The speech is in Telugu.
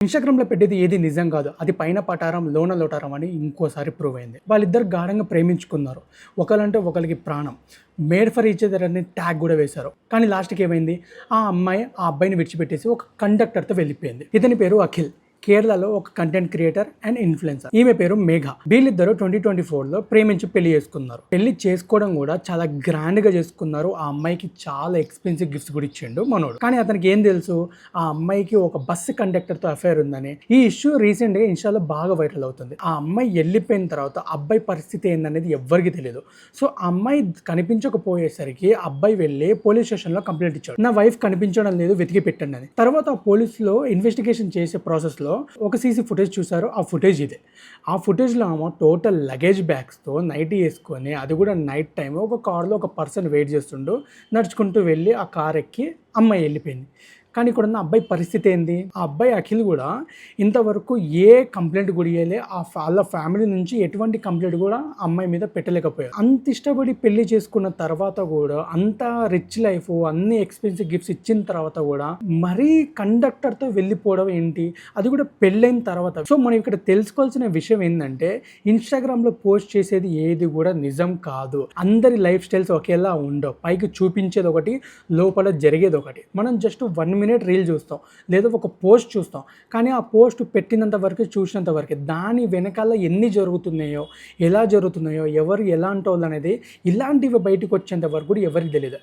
ఇన్‌స్టాగ్రామ్‌లో పెట్టేది ఏది నిజం కాదు. అది పైన పటారం, లోన లోటారం అని ఇంకోసారి ప్రూవ్ అయింది. వాళ్ళిద్దరు గాఢంగా ప్రేమించుకున్నారు. ఒకళ్ళంటే ఒకళ్ళకి ప్రాణం. మేడ్ ఫర్ ఈచ్ అదర్ అని ట్యాగ్ కూడా వేశారు. కానీ లాస్ట్‌కి ఏమైంది? ఆ అమ్మాయి ఆ అబ్బాయిని విడిచిపెట్టేసి ఒక కండక్టర్‌తో వెళ్ళిపోయింది. ఇతని పేరు అఖిల్. కేరళలో ఒక కంటెంట్ క్రియేటర్ అండ్ ఇన్‌ఫ్లుయెన్సర్. ఈమె పేరు మేఘ. వీళ్ళిద్దరూ 2024లో ప్రేమించి పెళ్లి చేసుకున్నారు. పెళ్లి చేసుకోవడం కూడా చాలా గ్రాండ్‌గా చేసుకున్నారు. ఆ అమ్మాయికి చాలా ఎక్స్‌పెన్సివ్ గిఫ్ట్స్ కూడా ఇచ్చిండు మనోడు. కానీ అతనికి ఏం తెలుసు? ఆ అమ్మాయికి ఒక బస్సు కండక్టర్‌తో అఫైర్ ఉందని. ఈ ఇష్యూ రీసెంట్‌గా ఇన్‌స్టాలో బాగా వైరల్ అవుతుంది. ఆ అమ్మాయి వెళ్ళిపోయిన తర్వాత అబ్బాయి పరిస్థితి ఏందనేది ఎవ్వరికీ తెలియదు. సో ఆ అమ్మాయి కనిపించకపోయేసరికి అబ్బాయి వెళ్ళి పోలీస్ స్టేషన్‌లో కంప్లైంట్ ఇచ్చాడు. నా వైఫ్ కనిపించడం లేదు, వెతికి పెట్టండి అని. తర్వాత పోలీసులో ఇన్వెస్టిగేషన్ చేసే ప్రాసెస్లో ఒక సీసీ ఫుటేజ్ చూసారు. ఆ ఫుటేజ్ ఇదే. ఆ ఫుటేజ్లో ఆమె టోటల్ లగేజ్ బ్యాగ్స్తో నైటీ వేసుకొని, అది కూడా నైట్ టైం ఒక కార్లో ఒక పర్సన్ వెయిట్ చేస్తుండు. నడుచుకుంటూ వెళ్ళి ఆ కార్ ఎక్కి అమ్మాయి వెళ్ళిపోయింది. కానీ ఇక్కడ ఉన్న అబ్బాయి పరిస్థితి ఏంది? ఆ అబ్బాయి అఖిల్ కూడా ఇంతవరకు ఏ కంప్లైంట్ కూడా ఇవ్వలే. వాళ్ళ ఫ్యామిలీ నుంచి ఎటువంటి కంప్లైంట్ కూడా అమ్మాయి మీద పెట్టలేకపోయారు. అంత ఇష్టపడి పెళ్లి చేసుకున్న తర్వాత కూడా, అంత రిచ్ లైఫ్, అన్ని ఎక్స్పెన్సివ్ గిఫ్ట్స్ ఇచ్చిన తర్వాత కూడా మరీ కండక్టర్తో వెళ్ళిపోవడం ఏంటి? అది కూడా పెళ్ళైన తర్వాత. సో మనం ఇక్కడ తెలుసుకోవాల్సిన విషయం ఏంటంటే, ఇన్‌స్టాగ్రామ్‌లో పోస్ట్ చేసేది ఏది కూడా నిజం కాదు. అందరి లైఫ్ స్టైల్స్ ఒకేలా ఉండవు. పైకి చూపించేది ఒకటి, లోపల జరిగేది ఒకటి. మనం జస్ట్ 1 మినిట్ రీల్ చూస్తాం, లేదా ఒక పోస్ట్ చూస్తాం. కానీ ఆ పోస్ట్ పెట్టినంత వరకు, చూసినంత వరకు దాని వెనకాల ఎన్ని జరుగుతున్నాయో, ఎలా జరుగుతున్నాయో, ఎవరు ఎలాంటి వాళ్ళు అనేది, ఇలాంటివి బయటకు వచ్చేంత వరకు కూడా ఎవరికి తెలియదు.